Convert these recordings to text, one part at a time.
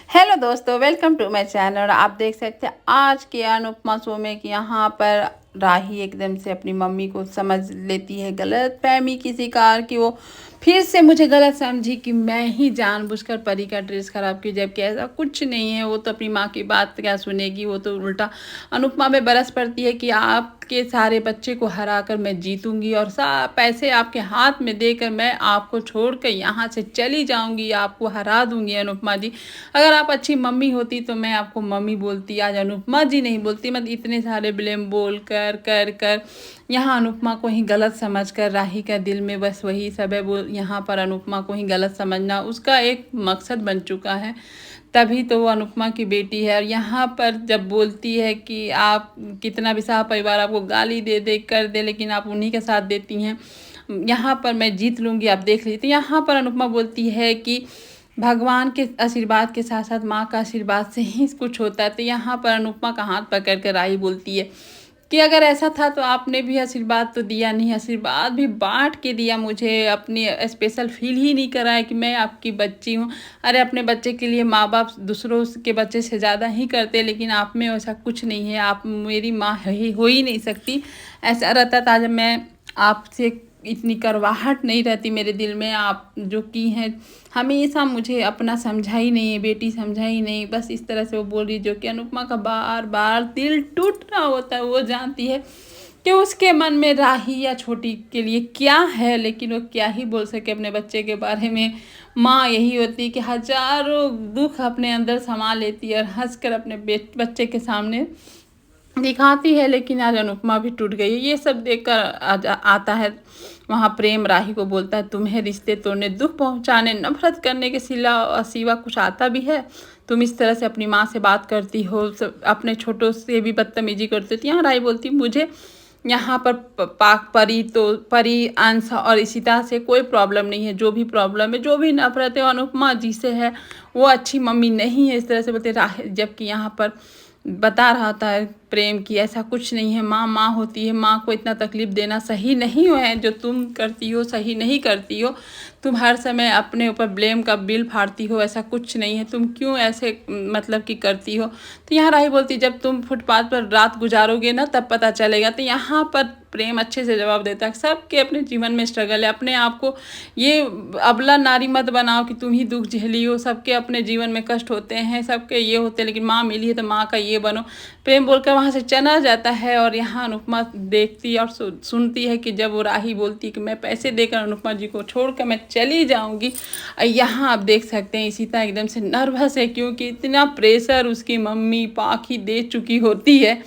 Hello दोस्तों, welcome to my channel. आप देख सकते हैं आज के अनुपमा शो में कि यहाँ पर राही एकदम से अपनी मम्मी को समझ लेती है गलत फहमी की शिकार, कि वो फिर से मुझे गलत समझी कि मैं ही जानबूझकर परी का ड्रेस खराब की, जबकि ऐसा कुछ नहीं है। वो तो अपनी माँ की बात क्या सुनेगी, वो तो उल्टा अनुपमा में बरस पड़ती है कि आपके सारे बच्चे को हरा कर मैं जीतूंगी और पैसे आपके हाथ में देकर मैं आपको छोड़कर यहाँ से चली जाऊंगी, आपको हरा दूंगी। अनुपमा जी, अगर आप अच्छी मम्मी होती तो मैं आपको मम्मी बोलती, आज अनुपमा जी नहीं बोलती। मत इतने सारे ब्लेम बोल कर कर कर यहाँ अनुपमा को ही गलत समझकर राही का दिल में बस वही सब है। वो यहाँ पर अनुपमा को ही गलत समझना उसका एक मकसद बन चुका है, तभी तो वो अनुपमा की बेटी है। और यहाँ पर जब बोलती है कि आप कितना भी सारा परिवार आपको गाली दे दे कर दे, लेकिन आप उन्हीं के साथ देती हैं, यहाँ पर मैं जीत लूँगी, आप देख लीजिए। यहाँ पर अनुपमा बोलती है कि भगवान के आशीर्वाद के साथ साथ माँ का आशीर्वाद से ही कुछ होता है। तो यहाँ पर अनुपमा का हाथ पकड़ कर राही बोलती है कि अगर ऐसा था तो आपने भी आशीर्वाद तो दिया नहीं, आशीर्वाद भी बांट के दिया, मुझे अपनी स्पेशल फील ही नहीं कराया कि मैं आपकी बच्ची हूँ। अरे अपने बच्चे के लिए माँ बाप दूसरों के बच्चे से ज़्यादा ही करते, लेकिन आप में ऐसा कुछ नहीं है, आप मेरी माँ हो ही नहीं सकती। ऐसा रहता था जब मैं आपसे इतनी करवाहट नहीं रहती मेरे दिल में, आप जो की हैं हमेशा मुझे अपना समझा ही नहीं है, बेटी समझा ही नहीं। बस इस तरह से वो बोल रही, जो कि अनुपमा का बार बार दिल टूट रहा होता है। वो जानती है कि उसके मन में राही या छोटी के लिए क्या है, लेकिन वो क्या ही बोल सके अपने बच्चे के बारे में। माँ यही होती है कि हजारों दुख अपने अंदर समा लेती है और हंसकर अपने बच्चे के सामने दिखाती है। लेकिन आज अनुपमा भी टूट गई है। ये सब देखकर आता है वहाँ प्रेम राही को बोलता है, तुम्हें रिश्ते तोड़ने, दुख पहुँचाने, नफरत करने के सिवा कुछ आता भी है? तुम इस तरह से अपनी माँ से बात करती हो, अपने छोटों से भी बदतमीजी करती हो। यहाँ राही बोलती, मुझे यहाँ पर पाक परी तो परी अंश और इशिता से कोई प्रॉब्लम नहीं है। जो भी प्रॉब्लम है, जो भी नफरत है, अनुपमा जी से है। वो अच्छी मम्मी नहीं है, इस तरह से बोलते राही। जबकि यहाँ पर बता रहा था प्रेम की ऐसा कुछ नहीं है, माँ माँ होती है, माँ को इतना तकलीफ़ देना सही नहीं है। जो तुम करती हो सही नहीं करती हो, तुम हर समय अपने ऊपर ब्लेम का बिल फाड़ती हो, ऐसा कुछ नहीं है। तुम क्यों ऐसे मतलब कि करती हो? तो यहाँ राही बोलती, जब तुम फुटपाथ पर रात गुजारोगे ना तब पता चलेगा। तो यहाँ पर प्रेम अच्छे से जवाब देता है, सबके अपने जीवन में स्ट्रगल है। अपने आप को ये अबला नारी मत बनाओ कि तुम ही दुख झेली हो, सबके अपने जीवन में कष्ट होते हैं, सबके ये होते हैं, लेकिन माँ मिली है तो माँ का ये बनो। प्रेम बोलकर वहाँ से चला जाता है। और यहाँ अनुपमा देखती और सुनती है कि जब वो राही बोलती कि मैं पैसे देकर अनुपमा जी को छोड़कर मैं चली जाऊँगी। यहाँ आप देख सकते हैं इशिता एकदम से नर्वस है, क्योंकि इतना प्रेशर उसकी मम्मी पाखी दे चुकी होती है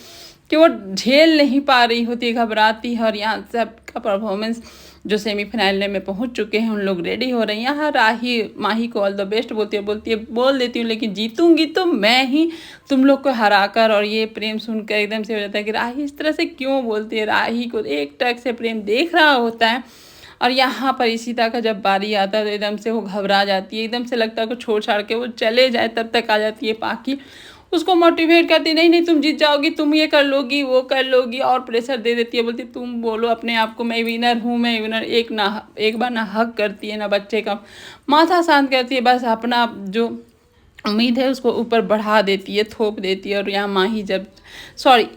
कि वो झेल नहीं पा रही होती, घबराती है। और यहाँ सबका परफॉर्मेंस जो सेमीफाइनल में पहुंच चुके हैं, उन लोग रेडी हो रहे हैं। यहाँ राही माही को ऑल द बेस्ट बोलती है बोल देती हूँ, लेकिन जीतूंगी तो मैं ही, तुम लोग को हराकर। और ये प्रेम सुनकर एकदम से हो जाता है कि राही इस तरह से क्यों बोलती है। राही को एक टक से प्रेम देख रहा होता है। और यहाँ पर इशिता का जब बारी आता है तो एकदम से वो घबरा जाती है, एकदम से लगता है कि छोड़ छाड़ के वो चले जाए। तब तक आ जाती है पाखी, उसको मोटिवेट करती, नहीं नहीं तुम जीत जाओगी, तुम ये कर लोगी वो कर लोगी, और प्रेशर दे देती है। बोलती तुम बोलो अपने आप को, मैं विनर हूँ, मैं विनर। एक बार ना हक करती है ना बच्चे का माथा शांत करती है, बस अपना जो उम्मीद है उसको ऊपर बढ़ा देती है, थोप देती है। और यहाँ माही जब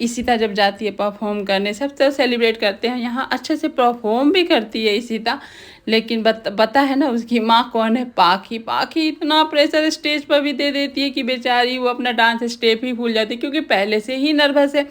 इशिता जब जाती है परफॉर्म करने, सब तरह सेलिब्रेट करते हैं। यहाँ अच्छे से परफॉर्म भी करती है इशिता, लेकिन बता है ना उसकी माँ कौन है, पाखी। पाखी इतना प्रेशर स्टेज पर भी दे देती है कि बेचारी वो अपना डांस स्टेप ही भूल जाती है, क्योंकि पहले से ही नर्वस है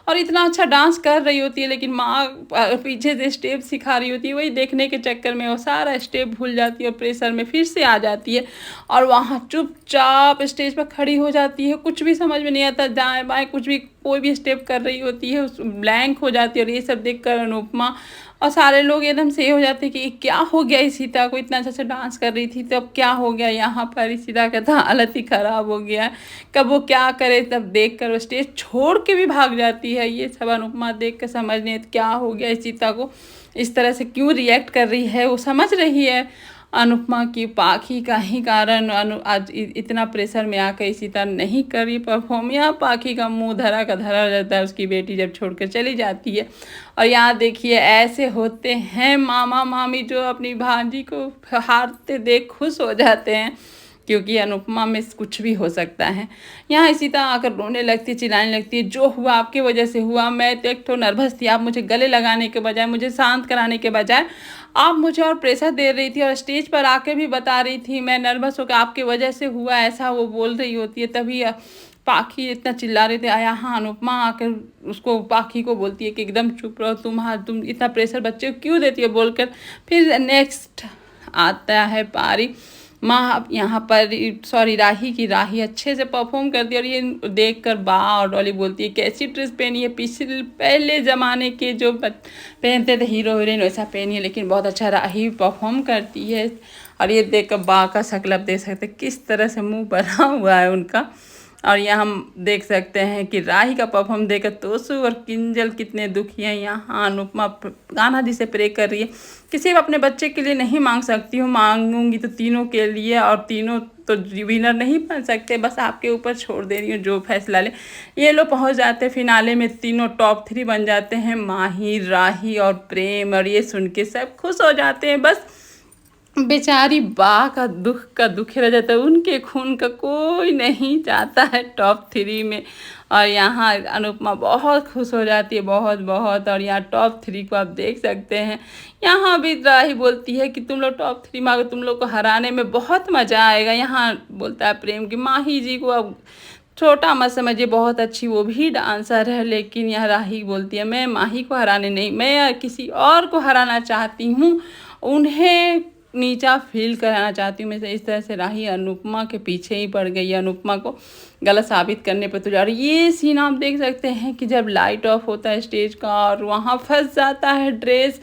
और इतना अच्छा डांस कर रही होती है, लेकिन माँ पीछे से स्टेप सिखा रही होती है, वही देखने के चक्कर में वो सारा स्टेप भूल जाती है और प्रेशर में फिर से आ जाती है। और वहाँ चुपचाप स्टेज पर खड़ी हो जाती है, कुछ भी समझ में नहीं आता, दाएं बाएं कुछ भी कोई भी स्टेप कर रही होती है, उस ब्लैंक हो जाती है। और ये सब देख कर अनुपमा और सारे लोग एकदम से हो जाते हैं कि क्या हो गया इशिता को, इतना अच्छा से डांस कर रही थी तो अब क्या हो गया। यहाँ पर इशिता का तो हालत ही ख़राब हो गया है, कब वो क्या करे। तब देख कर वो स्टेज छोड़ के भी भाग जाती है। ये सब अनुपमा देख कर समझ नहीं क्या हो गया इशिता को, इस तरह से क्यों रिएक्ट कर रही है। वो समझ रही है अनुपमा की पाखी का ही कारण आज इतना प्रेशर में आकर इशिता नहीं कर रही परफॉर्म। यहाँ पाखी का मुंह धरा का धरा रहता है, उसकी बेटी जब छोड़कर चली जाती है। और यहाँ देखिए ऐसे होते हैं मामा मामी जो अपनी भांजी को हारते देख खुश हो जाते हैं क्योंकि अनुपमा में कुछ भी हो सकता है। यहाँ इशिता आकर रोने लगती है, चिल्लाने लगती है, जो हुआ आपकी वजह से हुआ। मैं तो एक तो नर्वस थी, आप मुझे गले लगाने के बजाय, मुझे शांत कराने के बजाय आप मुझे और प्रेशर दे रही थी और स्टेज पर आके भी बता रही थी मैं नर्वस होकर आपकी वजह से हुआ ऐसा, वो बोल रही होती है। तभी पाखी इतना चिल्ला रहे थे। यहाँ अनुपमा आकर उसको पाखी को बोलती है कि एकदम चुप रहो, तुम इतना प्रेशर बच्चे को क्यों देती हो बोलकर। फिर नेक्स्ट आता है पारी माँ यहाँ पर, सॉरी राही की। राही अच्छे से परफॉर्म करती है और ये देखकर बा और डॉली बोलती है कैसी ड्रेस पहनी है, पिछले पहले ज़माने के जो पहनते थे हीरो हीरोइन वैसा पहनी है, लेकिन बहुत अच्छा राही परफॉर्म करती है। और ये देखकर बा का शक्ल आप देख सकते हैं किस तरह से मुंह बना हुआ है उनका। और यहाँ हम देख सकते हैं कि राही का परफॉर्म देखकर तोसू और किंजल कितने दुखी हैं। यहाँ अनुपमा गाना जी से प्रे कर रही है कि सिर्फ अपने बच्चे के लिए नहीं मांग सकती हूँ, मांगूंगी तो तीनों के लिए, और तीनों तो विनर नहीं बन सकते, बस आपके ऊपर छोड़ दे रही हूँ जो फैसला ले। ये लोग पहुँच जाते हैं फिनाले में, तीनों टॉप 3 बन जाते हैं, माही, राही और प्रेम। और ये सुन के सब खुश हो जाते हैं। बस बेचारी बा का दुख रह जाता है, उनके खून का कोई नहीं जाता है टॉप 3 में। और यहाँ अनुपमा बहुत खुश हो जाती है, बहुत बहुत। और यहाँ टॉप 3 को आप देख सकते हैं। यहाँ भी राही बोलती है कि तुम लोग टॉप 3 में, तुम लोग को हराने में बहुत मज़ा आएगा। यहाँ बोलता है प्रेम की माही जी को अब छोटा मत समझिए, बहुत अच्छी वो भी डांसर है। लेकिन यह राही बोलती है मैं माही को हराने नहीं, मैं किसी और को हराना चाहती हूँ, उन्हें नीचा फील कराना चाहती हूँ मैं। इस तरह से राही अनुपमा के पीछे ही पड़ गई, अनुपमा को गलत साबित करने पर तुझे। और ये सीन आप देख सकते हैं कि जब लाइट ऑफ होता है स्टेज का और वहाँ फंस जाता है ड्रेस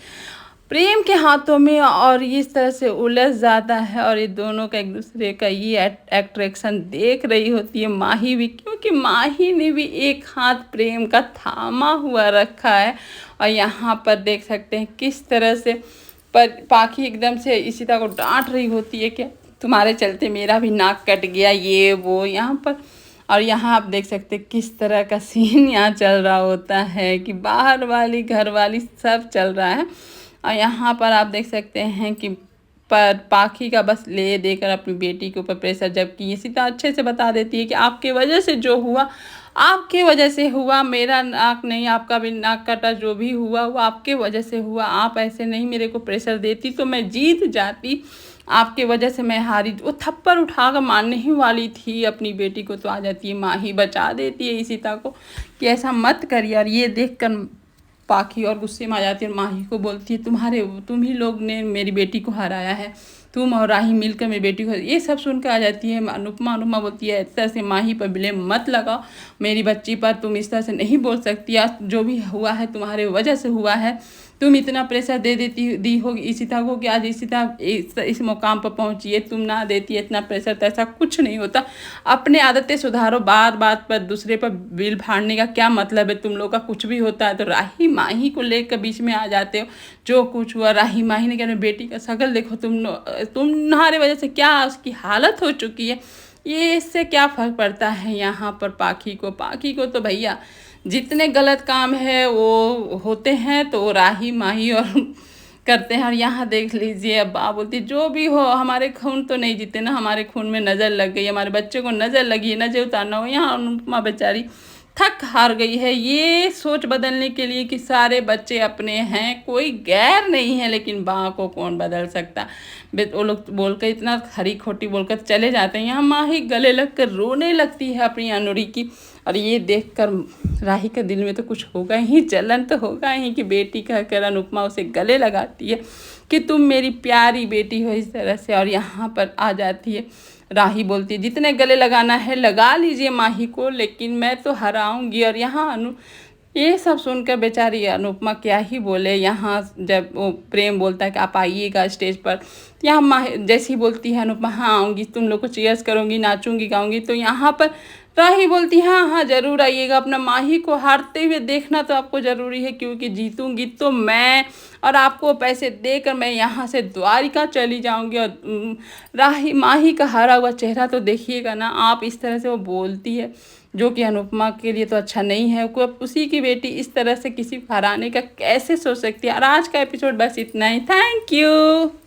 प्रेम के हाथों में और इस तरह से उलझ जाता है। और ये दोनों का एक दूसरे का ये अट्रैक्शन देख रही होती है माही भी, क्योंकि माही ने भी एक हाथ प्रेम का थामा हुआ रखा है। और यहाँ पर देख सकते हैं किस तरह से पर पाखी एकदम से इशिता को डांट रही होती है कि तुम्हारे चलते मेरा भी नाक कट गया, ये वो यहाँ पर। और यहाँ आप देख सकते हैं किस तरह का सीन यहाँ चल रहा होता है कि बाहर वाली घर वाली सब चल रहा है। और यहाँ पर आप देख सकते हैं कि पर पाखी का बस ले देकर अपनी बेटी के ऊपर प्रेशर, जबकि इशिता अच्छे से बता देती है कि आपके वजह से जो हुआ आपके वजह से हुआ, मेरा नाक नहीं, आपका भी नाक कटा, जो भी हुआ वो आपके वजह से हुआ। आप ऐसे नहीं मेरे को प्रेशर देती तो मैं जीत जाती, आपके वजह से मैं हारी। वो थप्पड़ उठाकर मारने ही वाली थी अपनी बेटी को, तो आ जाती है माही बचा देती है इशिता को कि ऐसा मत करिए। और ये देखकर पाखी और गुस्से में आ जाती है और माही को बोलती है तुम ही लोग ने मेरी बेटी को हराया है, तुम और राही मिलकर मेरी बेटी को। ये सब सुनकर आ जाती है अनुपमा बोलती है इस तरह से माही पर ब्लेम मत लगाओ, मेरी बच्ची पर तुम इस तरह से नहीं बोल सकती, आज जो भी हुआ है तुम्हारे वजह से हुआ है। तुम इतना प्रेशर दी होगी इशिता को कि आज इशिता इस मुकाम पर पहुंची है, तुम ना देती है इतना प्रेशर तो ऐसा कुछ नहीं होता। अपने आदतें सुधारो, बात पर दूसरे पर बिल फाड़ने का क्या मतलब है, तुम लोग का कुछ भी होता है तो राही माही को लेकर बीच में आ जाते हो। जो कुछ हुआ राही माही ने क्या, बेटी का शक्ल देखो, तुम्हारे वजह से क्या उसकी हालत हो चुकी है, ये इससे क्या फ़र्क पड़ता है। यहाँ पर पाखी को तो भैया जितने गलत काम है वो होते हैं तो राही माही और करते हैं। और यहाँ देख लीजिए अब बा बोलती जो भी हो हमारे खून तो नहीं जीते ना, हमारे खून में नज़र लग गई, हमारे बच्चे को नज़र लगी है, नज़र उतारना हो। यहाँ अनुपमा बेचारी थक हार गई है ये सोच बदलने के लिए कि सारे बच्चे अपने हैं, कोई गैर नहीं है। लेकिन बा को कौन बदल सकता, वो लोग बोलकर इतना खरी खोटी बोलकर चले जाते हैं। यहाँ माही गले लग कर रोने लगती है अपनी अनुरी की। और ये देखकर राही के दिल में तो कुछ होगा ही, जलन तो होगा ही कि बेटी कहकर अनुपमा उसे गले लगाती है कि तुम मेरी प्यारी बेटी हो इस तरह से। और यहाँ पर आ जाती है राही बोलती है जितने गले लगाना है लगा लीजिए माही को, लेकिन मैं तो हराऊंगी। और यहाँ ये सब सुनकर बेचारी अनुपमा क्या ही बोले। यहाँ जब वो प्रेम बोलता है कि आप आइएगा स्टेज पर, यहाँ माही जैसी बोलती है अनुपमा हाँ आऊँगी, तुम लोग को चीयर्स करूँगी, नाचूंगी गाऊंगी, तो यहाँ पर राही बोलती हाँ ज़रूर आइएगा, अपना माही को हारते हुए देखना तो आपको ज़रूरी है, क्योंकि जीतूंगी तो मैं, और आपको पैसे देकर मैं यहाँ से द्वारिका चली जाऊंगी। और राही माही का हारा हुआ चेहरा तो देखिएगा ना आप, इस तरह से वो बोलती है जो कि अनुपमा के लिए तो अच्छा नहीं है। को उसी की बेटी इस तरह से किसी को हराने का कैसे सोच सकती है। और आज का एपिसोड बस इतना ही। Thank you.